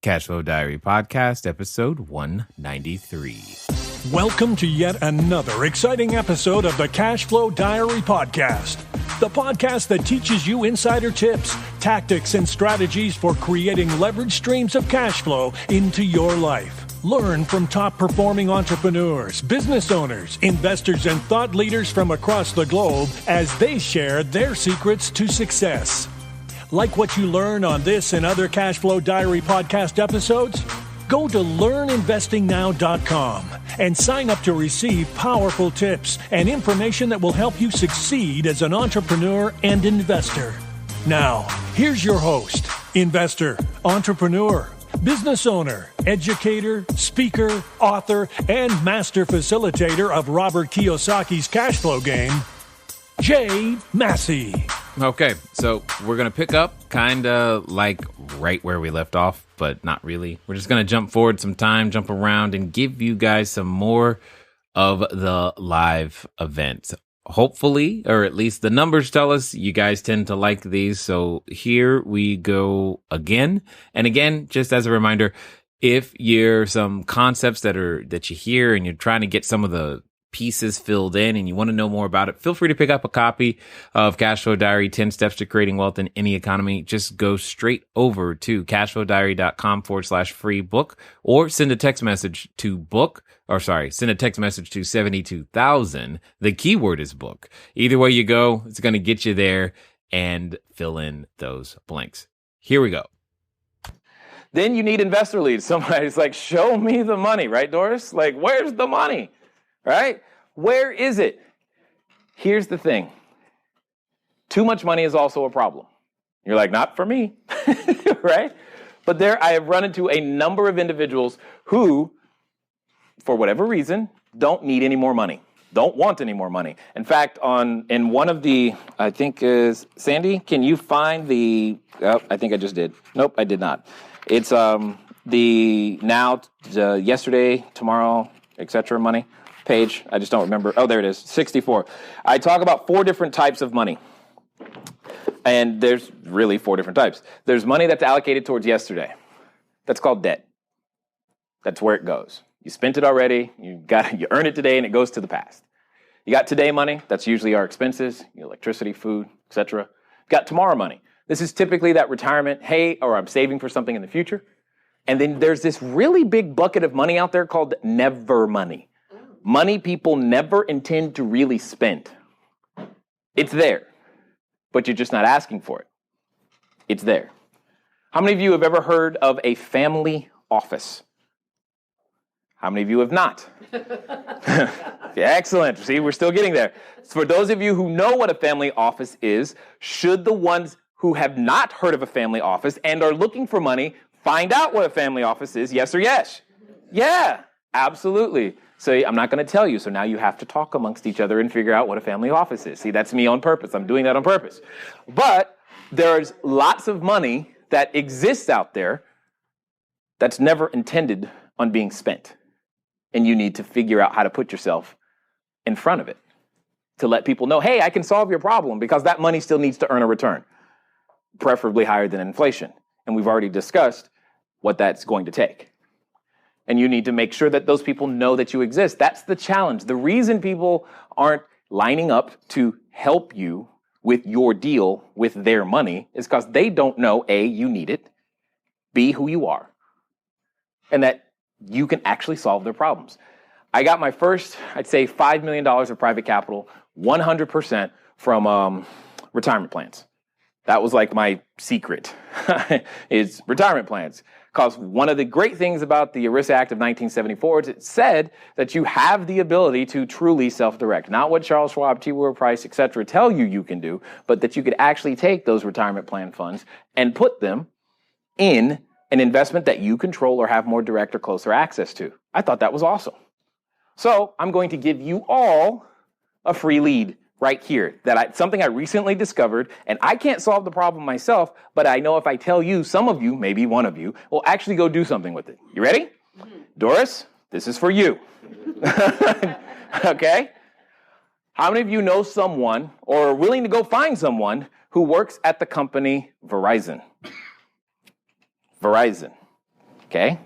Cashflow Diary Podcast, episode 193. Welcome to yet another exciting episode of the Cashflow Diary Podcast, the podcast that teaches you insider tips, tactics, and strategies for creating leverage streams of cash flow into your life. Learn from top-performing entrepreneurs, business owners, investors, and thought leaders from across the globe as they share their secrets to success. Like what you learn on this and other Cashflow Diary podcast episodes? Go to learninvestingnow.com and sign up to receive powerful tips and information that will help you succeed as an entrepreneur and investor. Now, here's your host, investor, entrepreneur, business owner, educator, speaker, author, and master facilitator of Robert Kiyosaki's cash flow game, Jay Massey. Okay, so we're going to pick up kind of like right where we left off, but not really. We're just going to jump forward some time, jump around, and give you guys some more of the live events. Hopefully, or at least the numbers tell us, you guys tend to like these. So here we go again. And again, just as a reminder, if you're some concepts that you hear and you're trying to get some of the pieces filled in and you want to know more about it, feel free to pick up a copy of Cashflow Diary, 10 Steps to Creating Wealth in Any Economy. Just go straight over to cashflowdiary.com/free book or send a text message to send a text message to 72,000. The keyword is book. Either way you go, it's going to get you there and fill in those blanks. Here we go. Then you need investor leads. Somebody's like, show me the money, right, Doris? Like, where's the money? Right? Where is it? Here's the thing. Too much money is also a problem. You're like, not for me, right? But I have run into a number of individuals who, for whatever reason, don't need any more money, don't want any more money. In fact, in one of the, I think is, Sandy, can you find the, I think I just did. Nope, I did not. It's the now, yesterday, tomorrow, etc. money page. I just don't remember. Oh, there it is, 64. I talk about 4 different types of money. And there's really 4 different types. There's money that's allocated towards yesterday. That's called debt. That's where it goes. You spent it already. You earn it today and it goes to the past. You got today money. That's usually our expenses, electricity, food, etc. Got tomorrow money. This is typically that retirement, or I'm saving for something in the future. And then there's this really big bucket of money out there called never money. Money people never intend to really spend. It's there, but you're just not asking for it. It's there. How many of you have ever heard of a family office? How many of you have not? Yeah, excellent. See, we're still getting there. For those of you who know what a family office is, should the ones who have not heard of a family office and are looking for money find out what a family office is, yes or yes? Yeah, absolutely. So I'm not going to tell you, so now you have to talk amongst each other and figure out what a family office is. See, that's me on purpose. I'm doing that on purpose. But there's lots of money that exists out there that's never intended on being spent. And you need to figure out how to put yourself in front of it to let people know, hey, I can solve your problem, because that money still needs to earn a return, preferably higher than inflation. And we've already discussed what that's going to take. And you need to make sure that those people know that you exist. That's the challenge. The reason people aren't lining up to help you with your deal with their money is because they don't know, A, you need it, B, who you are, and that you can actually solve their problems. I got my first, I'd say, $5 million of private capital, 100% from retirement plans. That was like my secret, is retirement plans. Because one of the great things about the ERISA Act of 1974 is it said that you have the ability to truly self-direct. Not what Charles Schwab, T. Rowe Price, et cetera, tell you can do, but that you could actually take those retirement plan funds and put them in an investment that you control or have more direct or closer access to. I thought that was awesome. So I'm going to give you all a free lead right here, something I recently discovered, and I can't solve the problem myself, but I know if I tell you, some of you, maybe one of you, will actually go do something with it. You ready? Mm-hmm. Doris, this is for you. Okay? How many of you know someone or are willing to go find someone who works at the company Verizon? Verizon. okay,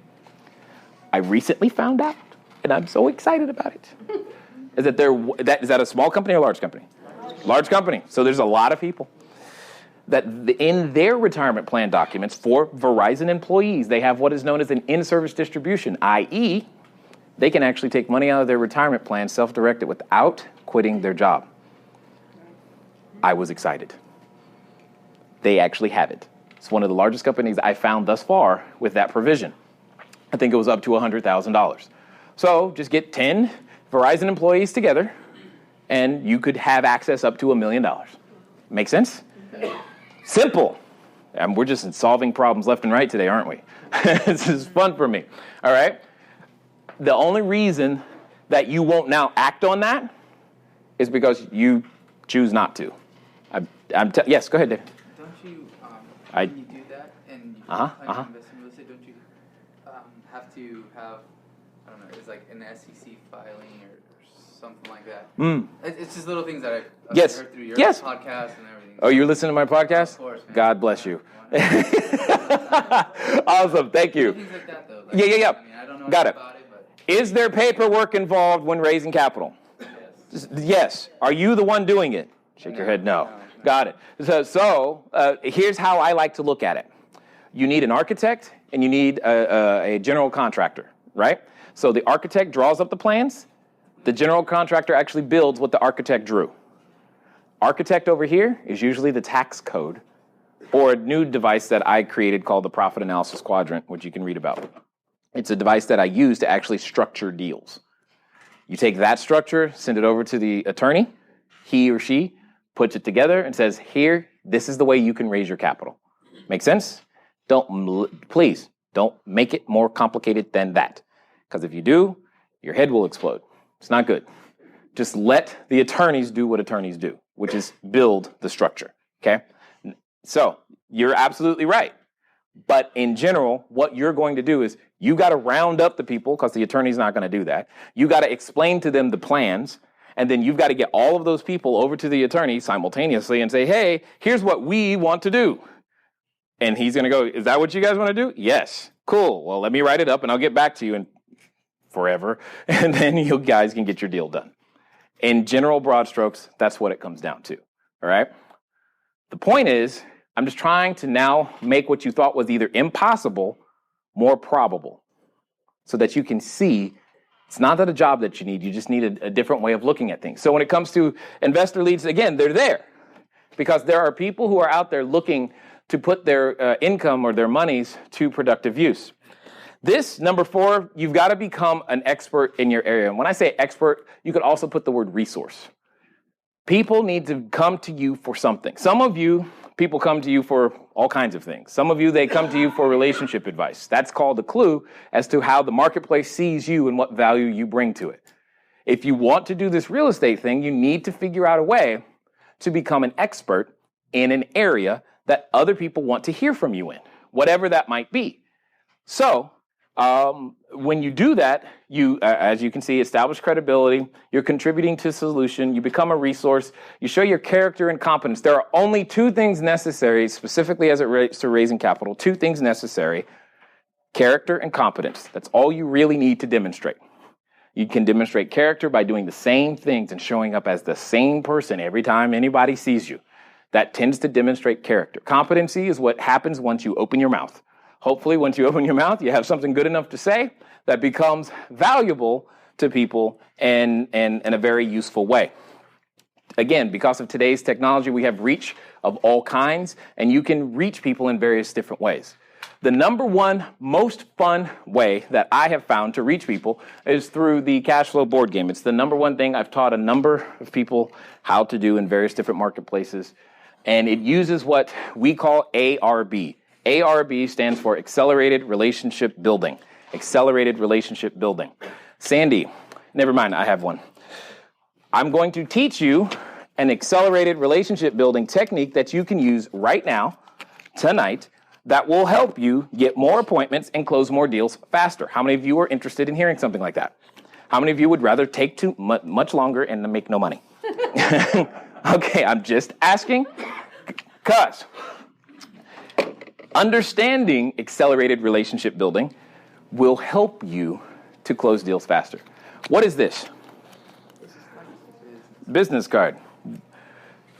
I recently found out, and I'm so excited about it, is that is that a small company or a large company? Large company. So there's a lot of people that in their retirement plan documents for Verizon employees, they have what is known as an in-service distribution, i.e., they can actually take money out of their retirement plan self-directed without quitting their job. I was excited. They actually have it. It's one of the largest companies I found thus far with that provision. I think it was up to $100,000. So just get 10 Verizon employees together, and you could have access up to $1 million. Make sense? Simple. And we're just solving problems left and right today, aren't we? This is fun for me. All right? The only reason that you won't now act on that is because you choose not to. Yes, go ahead, Dave. Don't you, when you do that and you invest in real estate, don't you have to have, I don't know, it's like an SEC filing or something like that? It's just little things that I've heard through your podcast and everything. Oh, you're listening to my podcast? Of course, man. God bless you. Awesome, thank you. Things like that, though. Like, Yeah. I mean, I don't know Got it. about it, but... Is there paperwork involved when raising capital? Yes. Yes. Are you the one doing it? Shake your head, no. Got it. So here's how I like to look at it. You need an architect and you need a general contractor, right? So the architect draws up the plans. The general contractor actually builds what the architect drew. Architect over here is usually the tax code or a new device that I created called the Profit Analysis Quadrant, which you can read about. It's a device that I use to actually structure deals. You take that structure, send it over to the attorney. He or she puts it together and says, here, this is the way you can raise your capital. Make sense? Please, don't make it more complicated than that. Because if you do, your head will explode. It's not good. Just let the attorneys do what attorneys do, which is build the structure, okay? So you're absolutely right. But in general, what you're going to do is you got to round up the people because the attorney's not going to do that. You got to explain to them the plans. And then you've got to get all of those people over to the attorney simultaneously and say, hey, here's what we want to do. And he's going to go, is that what you guys want to do? Yes. Cool. Well, let me write it up and I'll get back to you in forever. And then you guys can get your deal done. In general broad strokes, that's what it comes down to. All right. The point is, I'm just trying to now make what you thought was either impossible more probable so that you can see it's not that a job that you need. You just need a different way of looking at things. So when it comes to investor leads, again, they're there because there are people who are out there looking to put their income or their monies to productive use. This, number 4, you've got to become an expert in your area. And when I say expert, you could also put the word resource. People need to come to you for something. Some of you, people come to you for all kinds of things. Some of you, they come to you for relationship advice. That's called a clue as to how the marketplace sees you and what value you bring to it. If you want to do this real estate thing, you need to figure out a way to become an expert in an area that other people want to hear from you in, whatever that might be. So when you do that, you, as you can see, establish credibility, you're contributing to solution, you become a resource, you show your character and competence. There are only 2 things necessary, specifically as it relates to raising capital, 2 things necessary, character and competence. That's all you really need to demonstrate. You can demonstrate character by doing the same things and showing up as the same person every time anybody sees you. That tends to demonstrate character. Competency is what happens once you open your mouth. Hopefully, once you open your mouth, you have something good enough to say that becomes valuable to people and in a very useful way. Again, because of today's technology, we have reach of all kinds, and you can reach people in various different ways. The number 1 most fun way that I have found to reach people is through the cash flow board game. It's the number 1 thing I've taught a number of people how to do in various different marketplaces, and it uses what we call ARB. ARB stands for Accelerated Relationship Building. Accelerated Relationship Building. Sandy, never mind, I have one. I'm going to teach you an accelerated relationship building technique that you can use right now, tonight, that will help you get more appointments and close more deals faster. How many of you are interested in hearing something like that? How many of you would rather take much longer and make no money? Okay, I'm just asking because understanding accelerated relationship building will help you to close deals faster. What is this? Business card.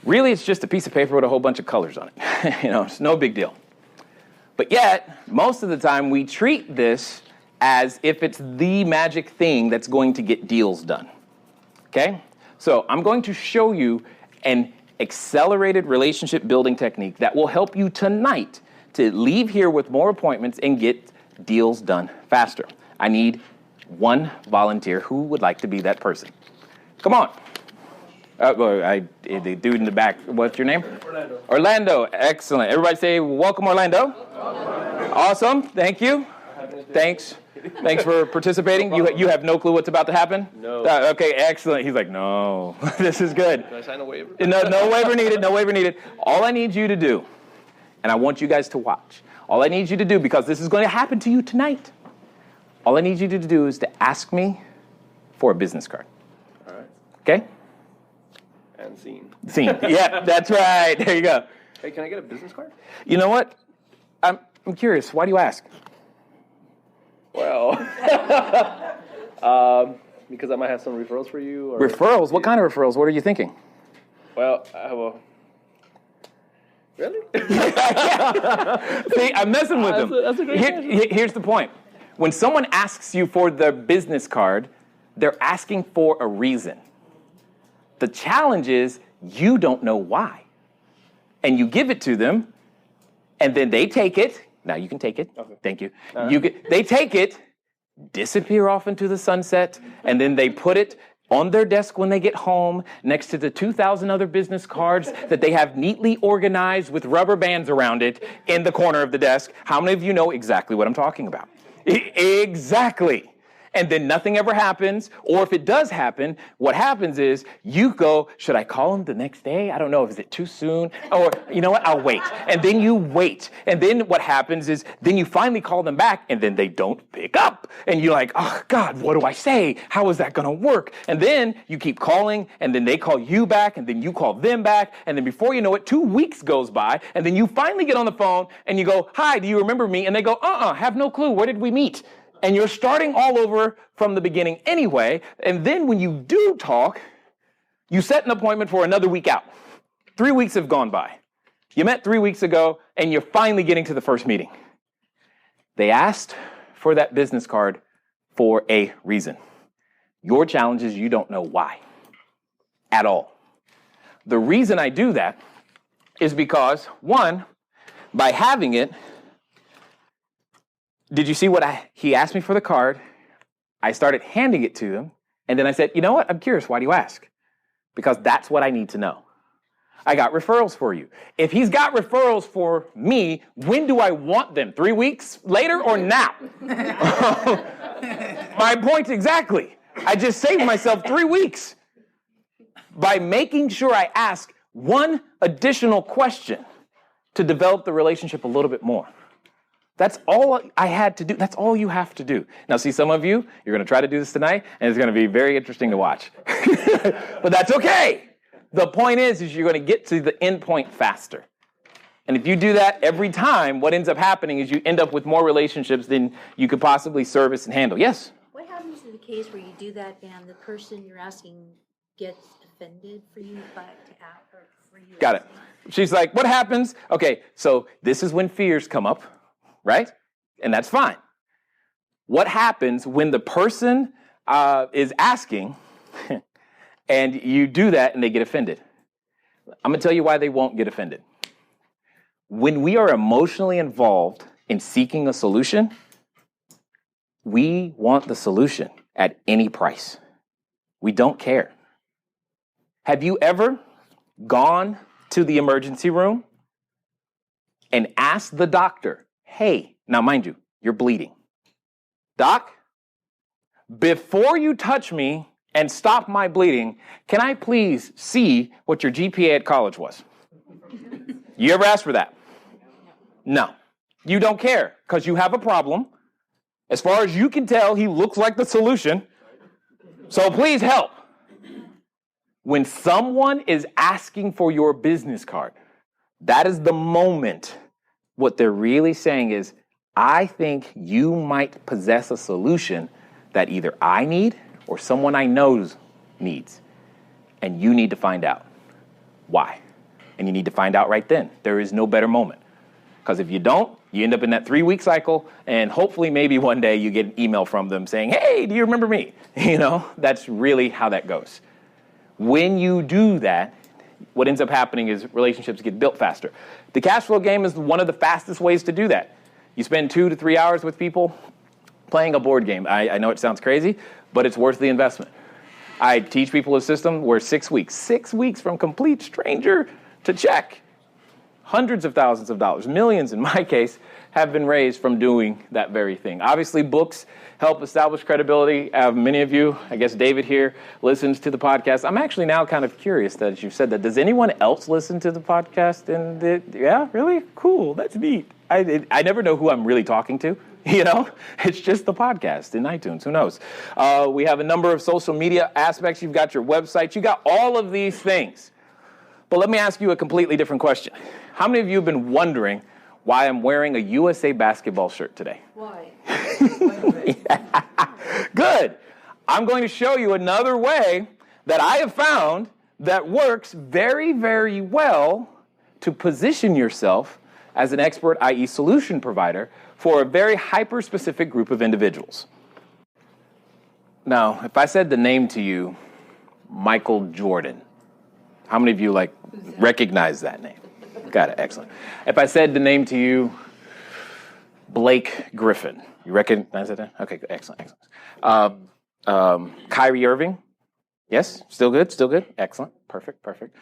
Really, it's just a piece of paper with a whole bunch of colors on it. It's no big deal. But yet, most of the time, we treat this as if it's the magic thing that's going to get deals done. Okay? So I'm going to show you an accelerated relationship building technique that will help you tonight to leave here with more appointments and get deals done faster. I need one volunteer. Who would like to be that person? Come on. The dude in the back, what's your name? Orlando. Excellent. Everybody say, welcome, Orlando. Awesome. Thank you. Thanks for participating. You have no clue what's about to happen? No. Okay, excellent. He's like, no, this is good. Can I sign a waiver? No waiver needed, no waiver needed. All I need you to do, and I want you guys to watch, all I need you to do, because this is going to happen to you tonight, all I need you to do is to ask me for a business card. All right. Okay? And scene. Scene. Yeah, that's right. There you go. Hey, can I get a business card? You know what? I'm curious. Why do you ask? Well, because I might have some referrals for you. Or, Referrals? What kind of referrals? What are you thinking? Well, really? See, I'm messing with them. That's a great question. Here's the point. When someone asks you for their business card, they're asking for a reason. The challenge is you don't know why. And you give it to them, and then they take it. Now you can take it. Okay. Thank you. They take it, disappear off into the sunset, and then they put it on their desk when they get home next to the 2,000 other business cards that they have neatly organized with rubber bands around it in the corner of the desk. How many of you know exactly what I'm talking about? Exactly. And then nothing ever happens, or if it does happen, what happens is you go, should I call him the next day? I don't know, is it too soon? Or, you know what, I'll wait. And then you wait. And then what happens is, then you finally call them back, and then they don't pick up. And you're like, oh, God, what do I say? How is that going to work? And then you keep calling, and then they call you back, and then you call them back, and then before you know it, 2 weeks goes by, and then you finally get on the phone, and you go, hi, do you remember me? And they go, have no clue, where did we meet? And you're starting all over from the beginning anyway. And then when you do talk, you set an appointment for another week out. 3 weeks have gone by. You met 3 weeks ago, and you're finally getting to the first meeting. They asked for that business card for a reason. Your challenge is you don't know why at all. The reason I do that is because, one, by having it, did you see what he asked me for the card? I started handing it to him, and then I said, you know what? I'm curious. Why do you ask? Because that's what I need to know. I got referrals for you. If he's got referrals for me, when do I want them? 3 weeks later or now? My point exactly. I just saved myself 3 weeks by making sure I ask one additional question to develop the relationship a little bit more. That's all I had to do. That's all you have to do. Now, see, some of you, you're going to try to do this tonight, and it's going to be very interesting to watch. But that's okay. The point is you're going to get to the end point faster. And if you do that every time, what ends up happening is you end up with more relationships than you could possibly service and handle. Yes? What happens in the case where you do that and the person you're asking gets offended for you to ask, or for you? Got it. She's like, what happens? Okay, so this is when fears come up. Right? And that's fine. What happens when the person is asking and you do that and they get offended? I'm going to tell you why they won't get offended. When we are emotionally involved in seeking a solution, we want the solution at any price. We don't care. Have you ever gone to the emergency room and asked the doctor, hey, now mind you, you're bleeding. Doc, before you touch me and stop my bleeding, can I please see what your GPA at college was? You ever asked for that? No. You don't care because you have a problem. As far as you can tell, he looks like the solution. So please help. When someone is asking for your business card, that is the moment. What they're really saying is, I think you might possess a solution that either I need or someone I know needs. And you need to find out why. And you need to find out right then. There is no better moment. Because if you don't, you end up in that 3-week cycle, and hopefully maybe one day you get an email from them saying, hey, do you remember me? That's really how that goes. When you do that, what ends up happening is relationships get built faster. The cash flow game is one of the fastest ways to do that. You spend 2 to 3 hours with people playing a board game. I know it sounds crazy, but it's worth the investment. I teach people a system where 6 weeks from complete stranger to check. Hundreds of thousands of dollars, millions in my case, have been raised from doing that very thing. Obviously, books help establish credibility. Many of you, I guess David here, listens to the podcast. I'm actually now kind of curious that you said that. Does anyone else listen to the podcast? Yeah, really? Cool. That's neat. I never know who I'm really talking to. It's just the podcast in iTunes. Who knows? We have a number of social media aspects. You've got your website. You got all of these things. But let me ask you a completely different question. How many of you have been wondering why I'm wearing a USA basketball shirt today? Why? Yeah. Good. I'm going to show you another way that I have found that works very, very well to position yourself as an expert, i.e. solution provider, for a very hyper-specific group of individuals. Now, if I said the name to you, Michael Jordan, how many of you recognize that name? Got it, excellent. If I said the name to you, Blake Griffin, you recognize that name? Okay, excellent. Kyrie Irving, yes, still good, excellent, perfect.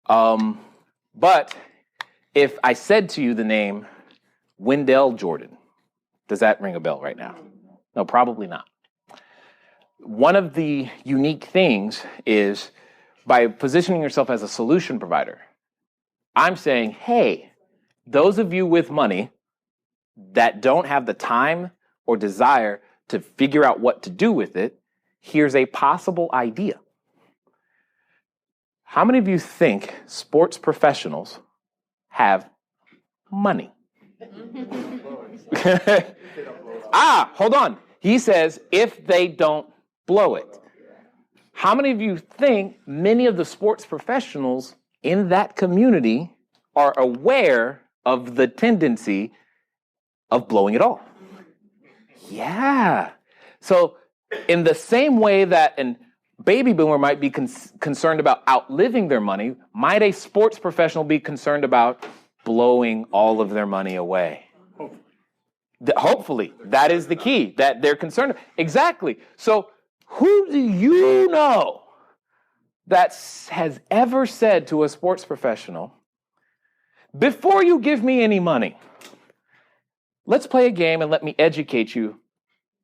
But if I said to you the name Wendell Jordan, does that ring a bell right now? No, probably not. One of the unique things is by positioning yourself as a solution provider, I'm saying, hey, those of you with money that don't have the time or desire to figure out what to do with it, here's a possible idea. How many of you think sports professionals have money? Hold on. He says, if they don't blow it. How many of you think many of the sports professionals in that community are aware of the tendency of blowing it all? Yeah. So in the same way that a baby boomer might be concerned about outliving their money, might a sports professional be concerned about blowing all of their money away? Hopefully. That is the key, that they're concerned. Exactly. So who do you know that has ever said to a sports professional, before you give me any money, let's play a game and let me educate you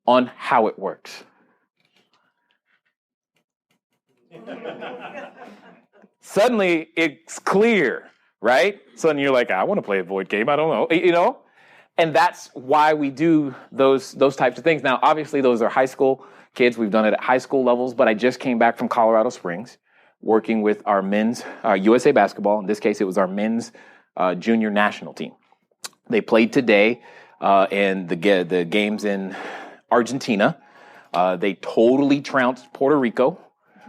on how it works? Suddenly, it's clear, right? Suddenly you're like, I want to play a void game. I don't know, And that's why we do those types of things. Now, obviously, those are high school kids. We've done it at high school levels, but I just came back from Colorado Springs working with our men's USA basketball. In this case, it was our men's junior national team. They played today in the games in Argentina. They totally trounced Puerto Rico,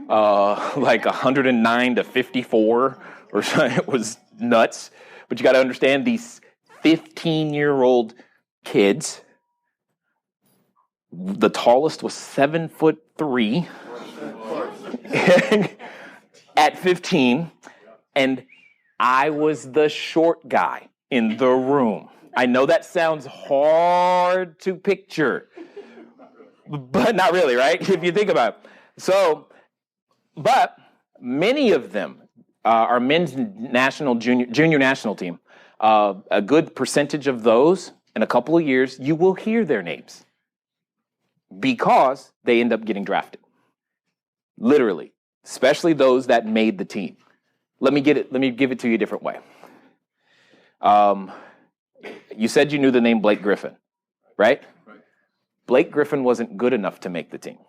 109 to 54 or something. It was nuts. But you got to understand, these 15-year-old kids, the tallest was 7'3" at 15, and I was the short guy in the room. I know that sounds hard to picture, but not really, right? If you think about it. So, but many of them, our men's national junior national team, a good percentage of those in a couple of years, you will hear their names because they end up getting drafted. Literally, especially those that made the team. Let me give it to you a different way. You said you knew the name Blake Griffin, right? Blake Griffin wasn't good enough to make the team.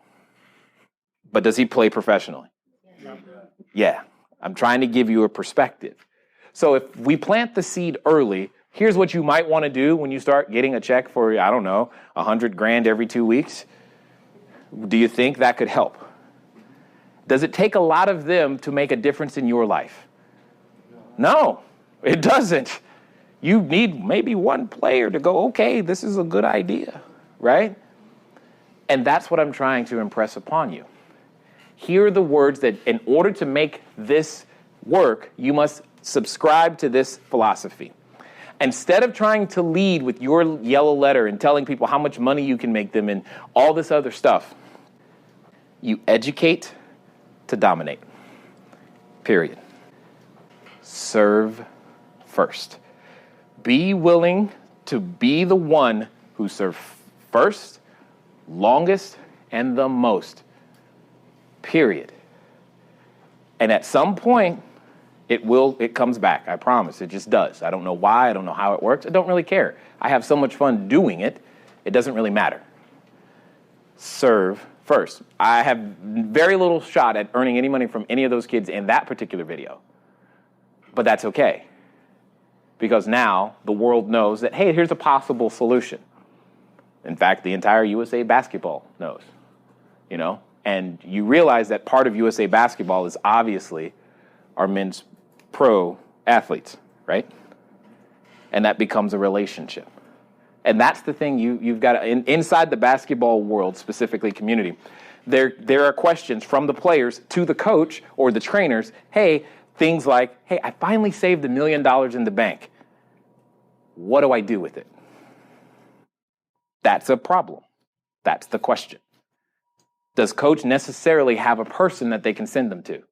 But does he play professionally? Yeah. I'm trying to give you a perspective. So if we plant the seed early, Here's what you might want to do when you start getting a check for, I don't know, $100,000 every 2 weeks. Do you think that could help? Does it take a lot of them to make a difference in your life? No, it doesn't. You need maybe one player to go, okay, this is a good idea, right? And that's what I'm trying to impress upon you. Here are the words that in order to make this work, you must subscribe to this philosophy. Instead of trying to lead with your yellow letter and telling people how much money you can make them and all this other stuff, you educate to dominate. Period. Serve first. Be willing to be the one who serves first, longest, and the most. Period. And at some point, it comes back. I promise. It just does. I don't know why. I don't know how it works. I don't really care. I have so much fun doing it. It doesn't really matter. Serve first. I have very little shot at earning any money from any of those kids in that particular video. But that's okay. Because now the world knows that, hey, here's a possible solution. In fact, the entire USA basketball knows, and you realize that part of USA basketball is obviously our men's pro athletes, right? And that becomes a relationship. And that's the thing you've got to, inside the basketball world, specifically community, there are questions from the players to the coach or the trainers, hey, things like, hey, I finally saved $1 million in the bank. What do I do with it? That's a problem. That's the question. Does coach necessarily have a person that they can send them to?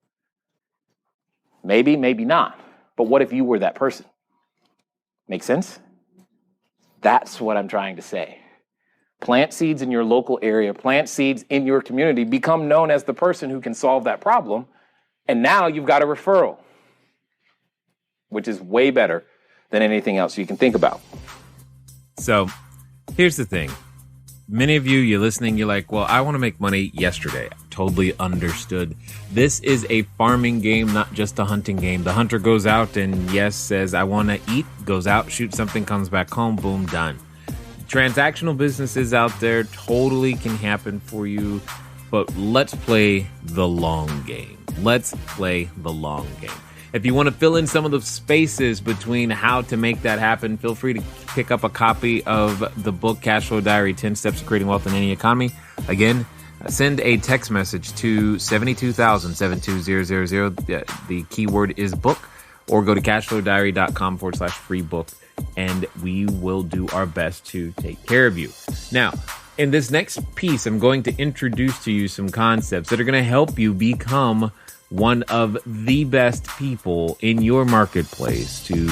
Maybe, maybe not. But what if you were that person? Make sense? That's what I'm trying to say. Plant seeds in your local area, plant seeds in your community, become known as the person who can solve that problem. And now you've got a referral, which is way better than anything else you can think about. So here's the thing. Many of you, you're listening, you're like, well, I want to make money yesterday. Totally understood. This is a farming game, not just a hunting game. The hunter goes out and, yes, says, I want to eat, goes out, shoots something, comes back home, boom, done. Transactional businesses out there totally can happen for you, but let's play the long game. Let's play the long game. If you want to fill in some of the spaces between how to make that happen, feel free to pick up a copy of the book, Cash Flow Diary, 10 Steps to Creating Wealth in Any Economy. Again, send a text message to 72000 The keyword is book, or go to cashflowdiary.com/free book, and we will do our best to take care of you. Now, in this next piece, I'm going to introduce to you some concepts that are going to help you become one of the best people in your marketplace, to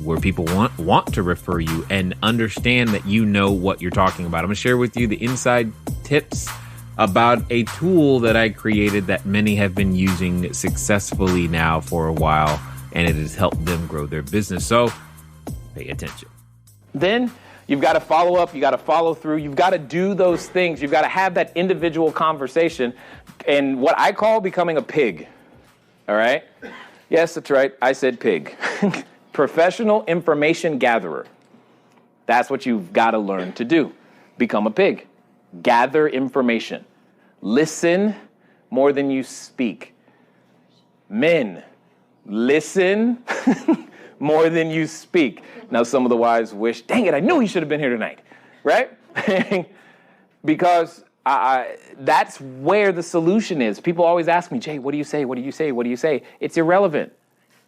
where people want to refer you and understand that you know what you're talking about. I'm going to share with you the inside tips about a tool that I created that many have been using successfully now for a while, and it has helped them grow their business. So pay attention. Then you've got to follow up. You got to follow through. You've got to do those things. You've got to have that individual conversation, and what I call becoming a pig. All right? Yes, that's right. I said pig. Professional information gatherer. That's what you've got to learn to do. Become a pig. Gather information. Listen more than you speak. Men, listen more than you speak. Now, some of the wives wish, dang it, I knew he should have been here tonight, right? Because that's where the solution is. People always ask me, Jay, what do you say? What do you say? What do you say? It's irrelevant.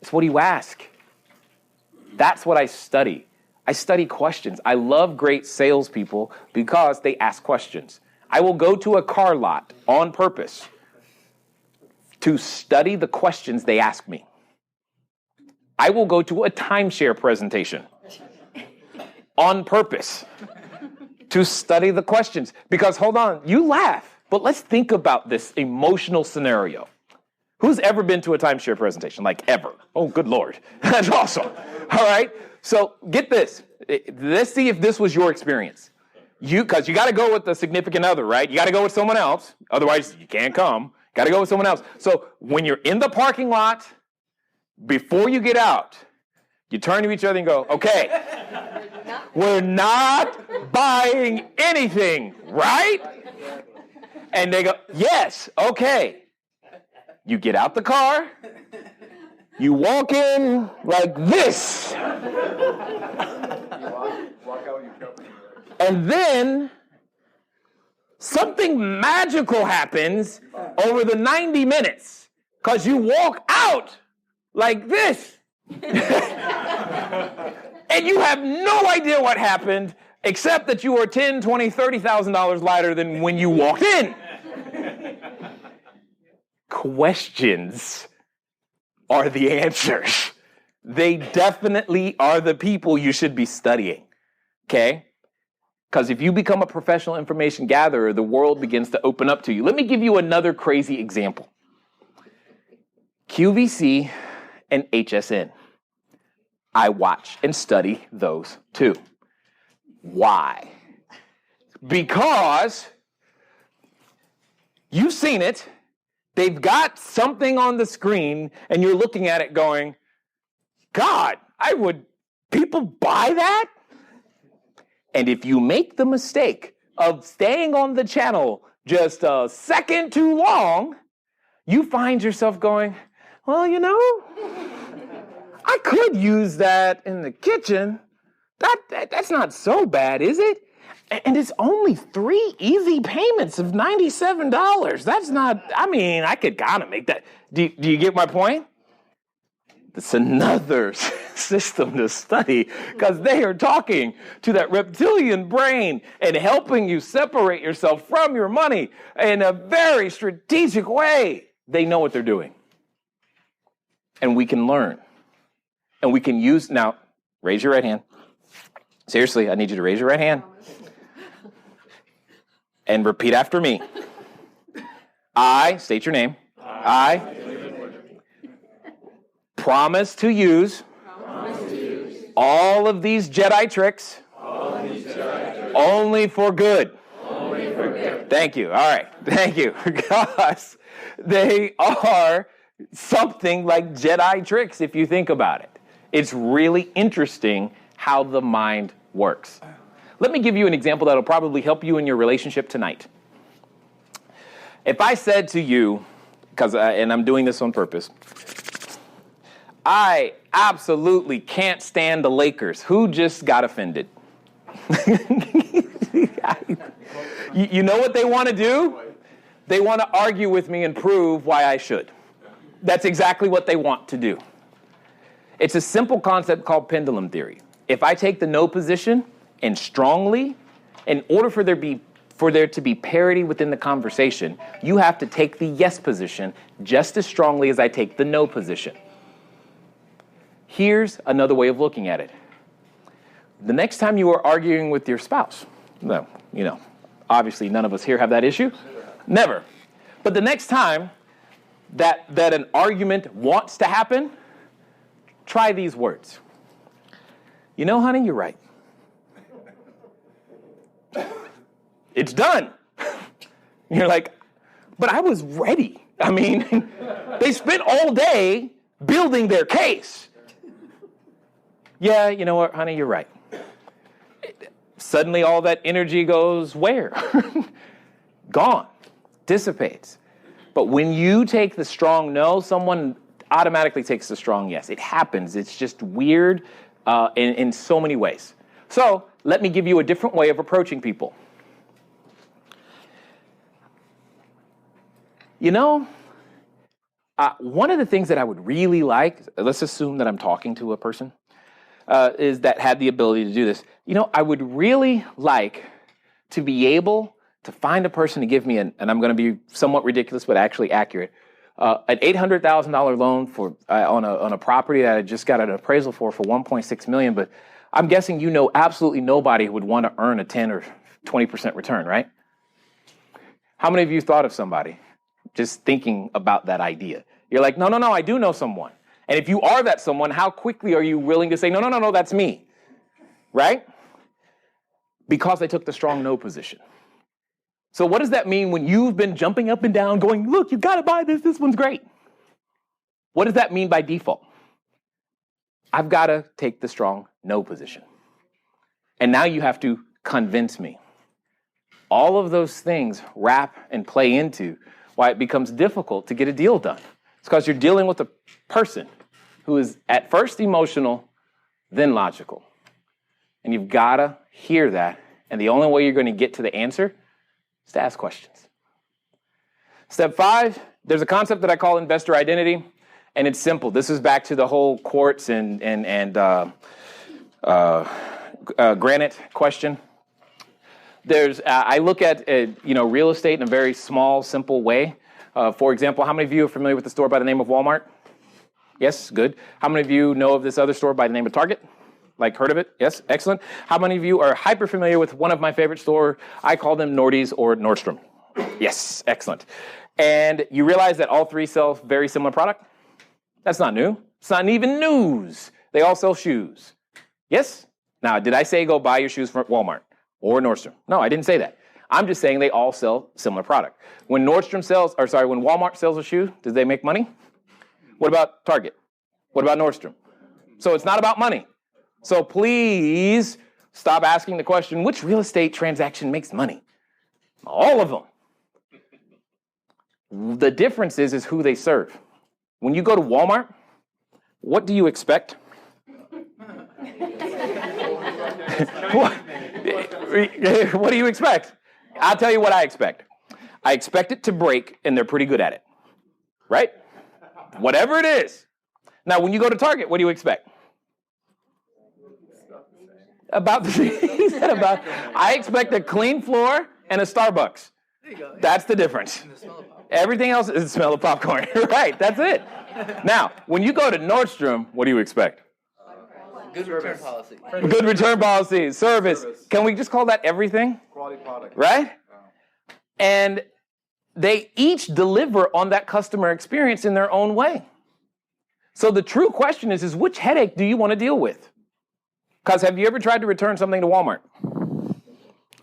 It's what do you ask? That's what I study. I study questions. I love great salespeople because they ask questions. I will go to a car lot on purpose to study the questions they ask me. I will go to a timeshare presentation on purpose to study the questions. Because, hold on, you laugh, but let's think about this emotional scenario. Who's ever been to a timeshare presentation? Like, ever? Oh, good Lord. That's awesome. All right. So get this. Let's see if this was your experience. Because you got to go with the significant other, right? You got to go with someone else. Otherwise, you can't come. Got to go with someone else. So when you're in the parking lot, before you get out, You turn to each other and go, okay, we're not buying anything, right? And they go, yes, okay. You get out the car. You walk in like this. And then something magical happens over the 90 minutes because you walk out like this. And you have no idea what happened except that you were $10,000, $20,000, $30,000 lighter than when you walked in. Questions are the answers. They definitely are the people you should be studying, okay? Because if you become a professional information gatherer, the world begins to open up to you. Let me give you another crazy example. QVC and HSN. I watch and study those too. Why? Because you've seen it. They've got something on the screen and you're looking at it going, God, people buy that? And if you make the mistake of staying on the channel just a second too long, you find yourself going, well, I could use that in the kitchen. That's not so bad, is it? And it's only 3 easy payments of $97. That's not, I could kind of make that. Do you get my point? It's another system to study because they are talking to that reptilian brain and helping you separate yourself from your money in a very strategic way. They know what they're doing. And we can learn. And we can use, now, raise your right hand. Seriously, I need you to raise your right hand. And repeat after me. I, state your name. I promise to use all of these Jedi tricks only for good. Thank you. All right. Thank you. Because they are something like Jedi tricks if you think about it. It's really interesting how the mind works. Let me give you an example that'll probably help you in your relationship tonight. If I said to you, and I'm doing this on purpose, I absolutely can't stand the Lakers. Who just got offended? You know what they want to do? They want to argue with me and prove why I should. That's exactly what they want to do. It's a simple concept called pendulum theory. If I take the no position and strongly, in order for there to be parity within the conversation, you have to take the yes position just as strongly as I take the no position. Here's another way of looking at it. The next time you are arguing with your spouse, obviously none of us here have that issue. Never. But the next time that an argument wants to happen, try these words. Honey, you're right. It's done. You're like, but I was ready. They spent all day building their case. Yeah, you know what, honey, you're right. Suddenly all that energy goes where? Gone. Dissipates. But when you take the strong no, someone automatically takes the strong yes. It happens. It's just weird in so many ways. So let me give you a different way of approaching people. One of the things that I would really like, let's assume that I'm talking to a person, is that had the ability to do this. I would really like to be able to find a person to give me and I'm going to be somewhat ridiculous but actually accurate, an $800,000 loan on a property that I just got an appraisal for $1.6 million. But I'm guessing absolutely nobody would want to earn a 10 or 20% return, right? How many of you thought of somebody just thinking about that idea? You're like, no, I do know someone. And if you are that someone, how quickly are you willing to say, no, that's me, right? Because they took the strong no position. So what does that mean when you've been jumping up and down going, look, you got to buy this one's great. What does that mean by default? I've got to take the strong no position. And now you have to convince me. All of those things wrap and play into why it becomes difficult to get a deal done. It's because you're dealing with a person who is at first emotional, then logical. And you've got to hear that. And the only way you're going to get to the answer is to ask questions. Step 5, there's a concept that I call investor identity. And it's simple. This is back to the whole quartz and granite question. I look at real estate in a very small, simple way. For example, how many of you are familiar with the store by the name of Walmart? Yes, good. How many of you know of this other store by the name of Target? Like, heard of it? Yes, excellent. How many of you are hyper familiar with one of my favorite stores? I call them Nordy's or Nordstrom. Yes, excellent. And you realize that all three sell very similar product? That's not new. It's not even news. They all sell shoes. Yes? Now, did I say go buy your shoes from Walmart or Nordstrom? No, I didn't say that. I'm just saying they all sell similar product. When Walmart sells a shoe, do they make money? What about Target? What about Nordstrom? So it's not about money. So please stop asking the question, which real estate transaction makes money? All of them. The difference is who they serve. When you go to Walmart, what do you expect? What do you expect? I'll tell you what I expect. I expect it to break, and they're pretty good at it. Right? Whatever it is. Now, when you go to Target, what do you expect? About the he said about. I expect a clean floor and a Starbucks. There you go. That's the difference. Everything else is the smell of popcorn. Right, that's it. Now, when you go to Nordstrom, what do you expect? Good return policy. Good return policy, service. Can we just call that everything? Quality product. Right? And they each deliver on that customer experience in their own way. So the true question is which headache do you want to deal with? Because have you ever tried to return something to Walmart?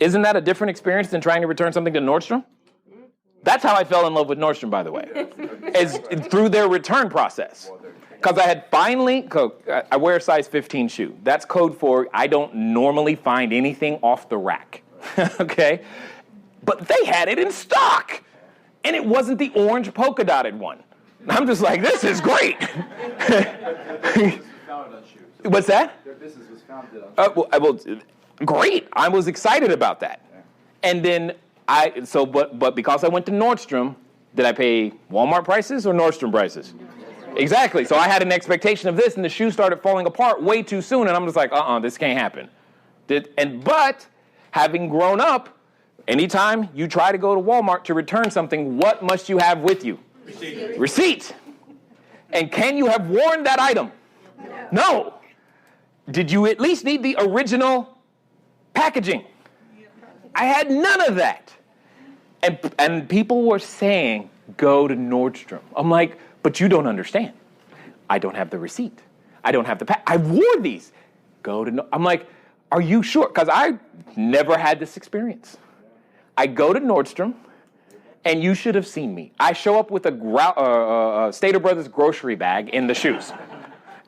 Isn't that a different experience than trying to return something to Nordstrom? That's how I fell in love with Nordstrom, by the way, is through their return process. Because I had finally, I wear a size 15 shoe. That's code for I don't normally find anything off the rack, okay? But they had it in stock, and it wasn't the orange polka dotted one. And I'm just like, this is great. What's that? Their business was founded on great. I was excited about that. And then but because I went to Nordstrom, did I pay Walmart prices or Nordstrom prices? Exactly. So I had an expectation of this, and the shoe started falling apart way too soon, and I'm just like, this can't happen. But having grown up, anytime you try to go to Walmart to return something, what must you have with you? Receipt. And can you have worn that item? No. Did you at least need the original packaging? I had none of that. And people were saying, go to Nordstrom. I'm like, but you don't understand. I don't have the receipt. I don't have the I wore these. I'm like, are you sure? Because I never had this experience. I go to Nordstrom, and you should have seen me. I show up with a Stater Brothers grocery bag in the shoes.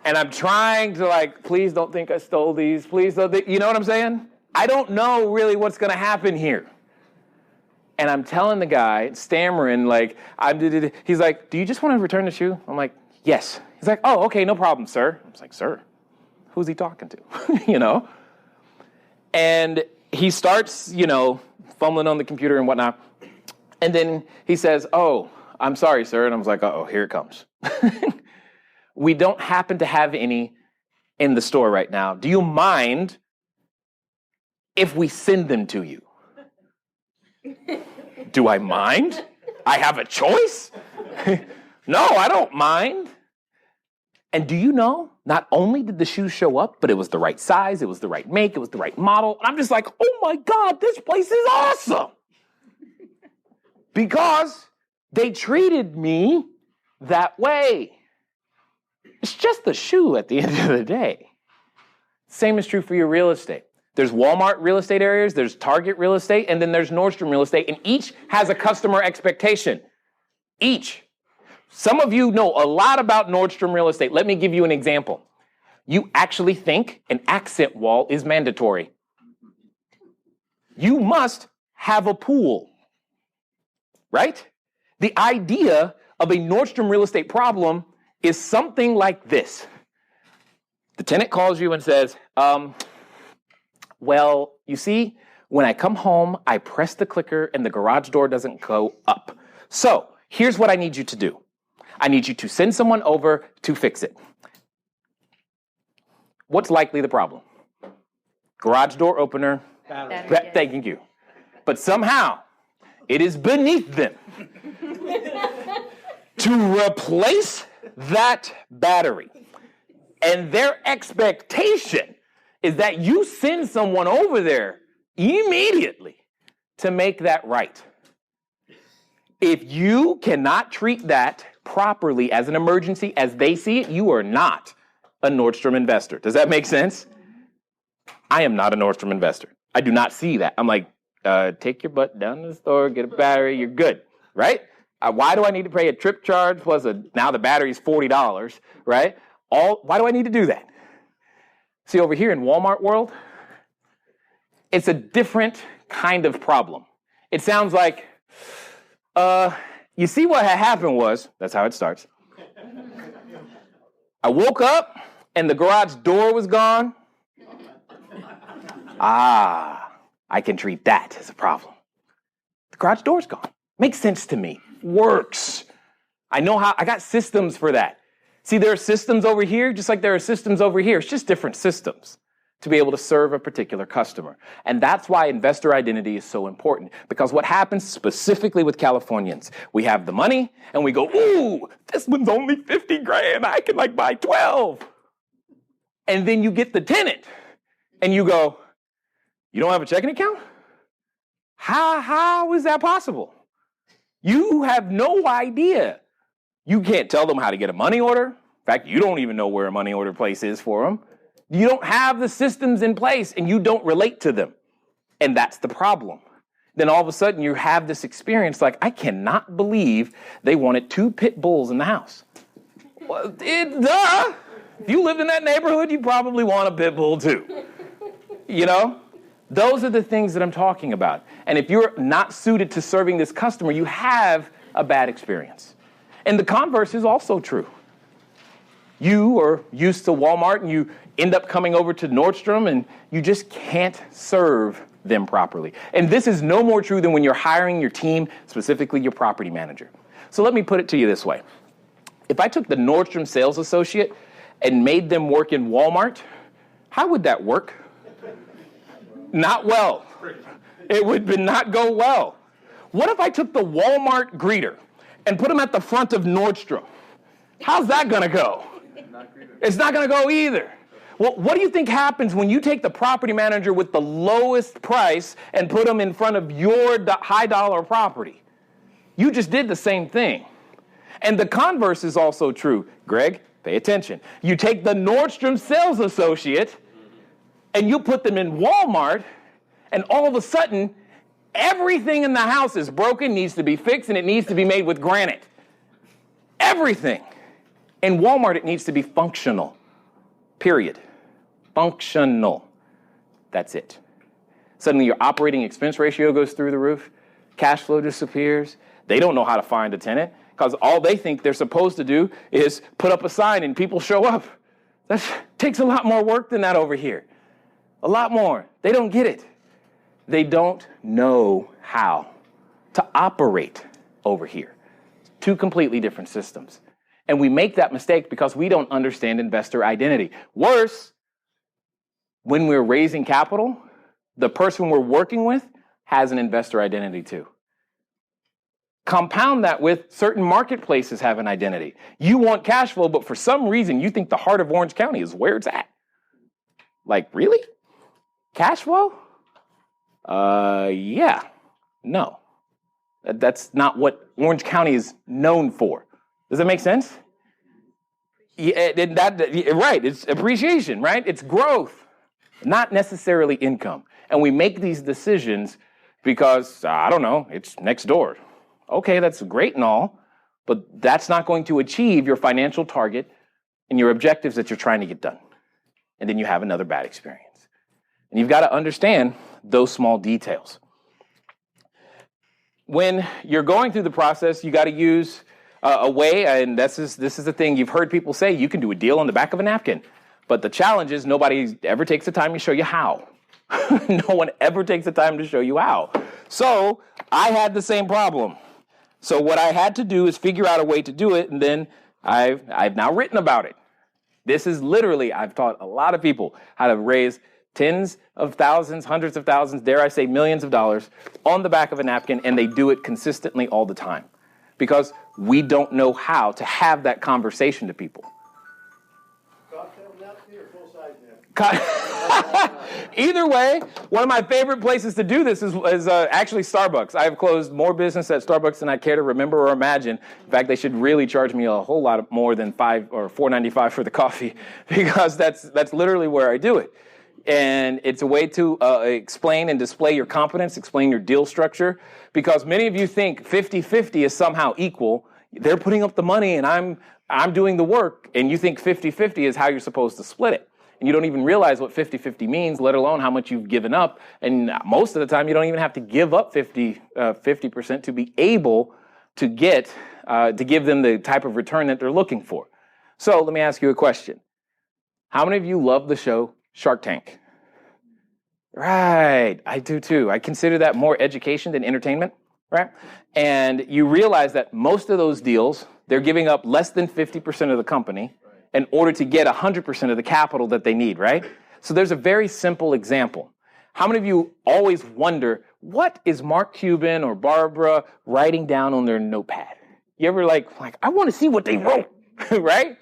And I'm trying to please don't think I stole these. Please don't think, you know what I'm saying? I don't know really what's going to happen here. And I'm telling the guy, stammering, he's like, do you just want to return the shoe? I'm like, yes. He's like, oh, okay, no problem, sir. I was like, sir, who's he talking to? And he starts, fumbling on the computer and whatnot. And then he says, oh, I'm sorry, sir. And I was like, uh-oh, here it comes. We don't happen to have any in the store right now. Do you mind if we send them to you? Do I mind? I have a choice? No, I don't mind. And do you know, not only did the shoes show up, but it was the right size, it was the right make, it was the right model. And I'm just like, oh my God, this place is awesome. Because they treated me that way. It's just the shoe at the end of the day. Same is true for your real estate. There's Walmart real estate areas, there's Target real estate, and then there's Nordstrom real estate, and each has a customer expectation. Each. Some of you know a lot about Nordstrom real estate. Let me give you an example. you actually think an accent wall is mandatory. You must have a pool, right? The idea of a Nordstrom real estate problem is something like this. The tenant calls you and says, well, you see, when I come home, I press the clicker and the garage door doesn't go up. So here's what I need you to do. I need you to send someone over to fix it. What's likely the problem? Garage door opener. Thank you. But somehow, it is beneath them to replace that battery. And their expectation is that you send someone over there immediately to make that right. If you cannot treat that properly as an emergency as they see it, you are not a Nordstrom investor. Does that make sense? I am not a Nordstrom investor. I do not see that. I'm like, take your butt down to the store, get a battery, you're good, right? Why do I need to pay a trip charge plus now the battery's $40, right? Why do I need to do that? See, over here in Walmart world, it's a different kind of problem. It sounds like, you see what had happened was, that's how it starts. I woke up and the garage door was gone. I can treat that as a problem. The garage door's gone. Makes sense to me. Works. I know how, I got systems for that. See, there are systems over here, just like there are systems over here. It's just different systems to be able to serve a particular customer. And that's why investor identity is so important. Because what happens specifically with Californians, we have the money and we go, ooh, this one's only 50 grand. I can buy 12. And then you get the tenant and you go, you don't have a checking account? How is that possible? You have no idea. You can't tell them how to get a money order. In fact, you don't even know where a money order place is for them. You don't have the systems in place and you don't relate to them. And that's the problem. Then all of a sudden you have this experience like, I cannot believe they wanted 2 pit bulls in the house. Well, duh. If you lived in that neighborhood, you probably want a pit bull too. You know? Those are the things that I'm talking about. And if you're not suited to serving this customer, you have a bad experience. And the converse is also true. You are used to Walmart and you end up coming over to Nordstrom and you just can't serve them properly. And this is no more true than when you're hiring your team, specifically your property manager. So let me put it to you this way. If I took the Nordstrom sales associate and made them work in Walmart, how would that work? Not well. It would not go well. What if I took the Walmart greeter and put them at the front of Nordstrom? How's that going to go? It's not going to go either. Well, what do you think happens when you take the property manager with the lowest price and put them in front of your high dollar property? You just did the same thing. And the converse is also true. Greg, pay attention. You take the Nordstrom sales associate and you put them in Walmart, and all of a sudden, everything in the house is broken, needs to be fixed, and it needs to be made with granite. Everything. In Walmart, it needs to be functional. Period. Functional. That's it. Suddenly, your operating expense ratio goes through the roof. Cash flow disappears. They don't know how to find a tenant because all they think they're supposed to do is put up a sign and people show up. That takes a lot more work than that over here. A lot more. They don't get it. They don't know how to operate over here. 2 completely different systems. And we make that mistake because we don't understand investor identity. Worse, when we're raising capital, the person we're working with has an investor identity too. Compound that with certain marketplaces have an identity. You want cash flow, but for some reason you think the heart of Orange County is where it's at. Like, really? Cash flow? Yeah. No. That's not what Orange County is known for. Does that make sense? Yeah, right. It's appreciation, right? It's growth, not necessarily income. And we make these decisions because, I don't know, it's next door. Okay, that's great and all, but that's not going to achieve your financial target and your objectives that you're trying to get done. and then you have another bad experience. And you've got to understand those small details. When you're going through the process, you got to use a way, and this is the thing you've heard people say, you can do a deal on the back of a napkin. But the challenge is nobody ever takes the time to show you how. No one ever takes the time to show you how. So I had the same problem. So what I had to do is figure out a way to do it, and then I've now written about it. This is literally, I've taught a lot of people how to raise tens of thousands, hundreds of thousands, dare I say millions of dollars on the back of a napkin, and they do it consistently all the time. Because we don't know how to have that conversation to people. Either way, one of my favorite places to do this is actually Starbucks. I have closed more business at Starbucks than I care to remember or imagine. In fact, they should really charge me a whole lot more than $5 or $4.95 for the coffee, because that's literally where I do it. And it's a way to explain and display your competence, explain your deal structure, because many of you think 50-50 is somehow equal. They're putting up the money and I'm doing the work, and you think 50-50 is how you're supposed to split it. And you don't even realize what 50-50 means, let alone how much you've given up. And most of the time, you don't even have to give up 50% to be able to give them the type of return that they're looking for. So let me ask you a question. How many of you love the show Shark Tank? Right, I do too. I consider that more education than entertainment, right? And you realize that most of those deals, they're giving up less than 50% of the company in order to get 100% of the capital that they need, right? So there's a very simple example. How many of you always wonder, what is Mark Cuban or Barbara writing down on their notepad? You ever like I want to see what they wrote, right?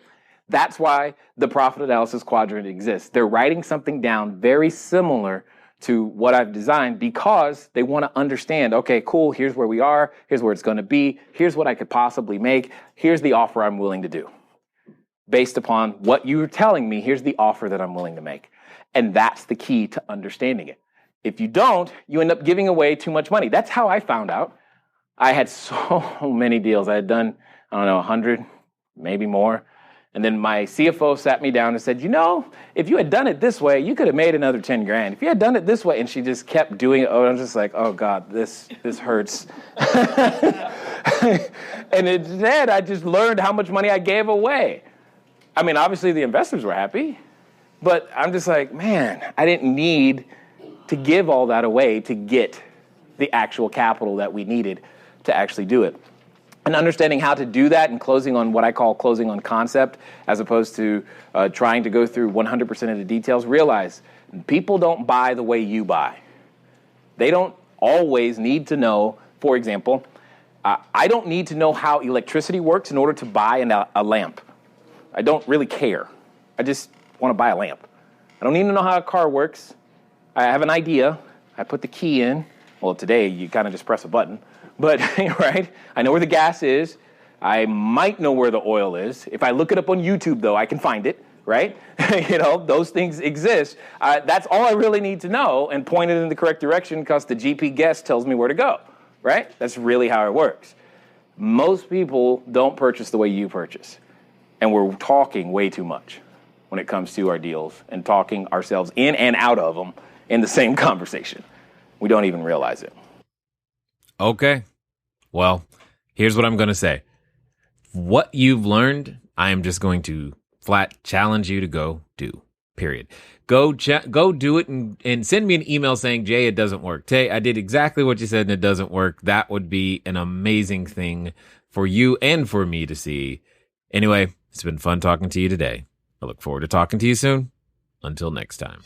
That's why the profit analysis quadrant exists. They're writing something down very similar to what I've designed, because they want to understand, okay, cool, here's where we are, here's where it's going to be, here's what I could possibly make, here's the offer I'm willing to do. Based upon what you're telling me, here's the offer that I'm willing to make. And that's the key to understanding it. If you don't, you end up giving away too much money. That's how I found out. I had so many deals. I had done, 100, maybe more. And then my CFO sat me down and said, if you had done it this way, you could have made another 10 grand. If you had done it this way, and she just kept doing it. Oh, I'm just like, oh God, this hurts. And instead, I just learned how much money I gave away. I mean, obviously the investors were happy, but I'm just like, man, I didn't need to give all that away to get the actual capital that we needed to actually do it. And understanding how to do that and closing on what I call closing on concept, as opposed to trying to go through 100% of the details, realize people don't buy the way you buy. They don't always need to know, for example, I don't need to know how electricity works in order to buy a lamp. I don't really care. I just want to buy a lamp. I don't need to know how a car works. I have an idea. I put the key in. Well, today you kind of just press a button. But, right, I know where the gas is. I might know where the oil is. If I look it up on YouTube, though, I can find it, right? Those things exist. That's all I really need to know, and point it in the correct direction because the GPS tells me where to go, right? That's really how it works. Most people don't purchase the way you purchase. And we're talking way too much when it comes to our deals and talking ourselves in and out of them in the same conversation. We don't even realize it. Okay. Well, here's what I'm going to say. What you've learned, I am just going to flat challenge you to go do, period. Go do it and send me an email saying, Jay, it doesn't work. Tay, I did exactly what you said and it doesn't work. That would be an amazing thing for you and for me to see. Anyway, it's been fun talking to you today. I look forward to talking to you soon. Until next time.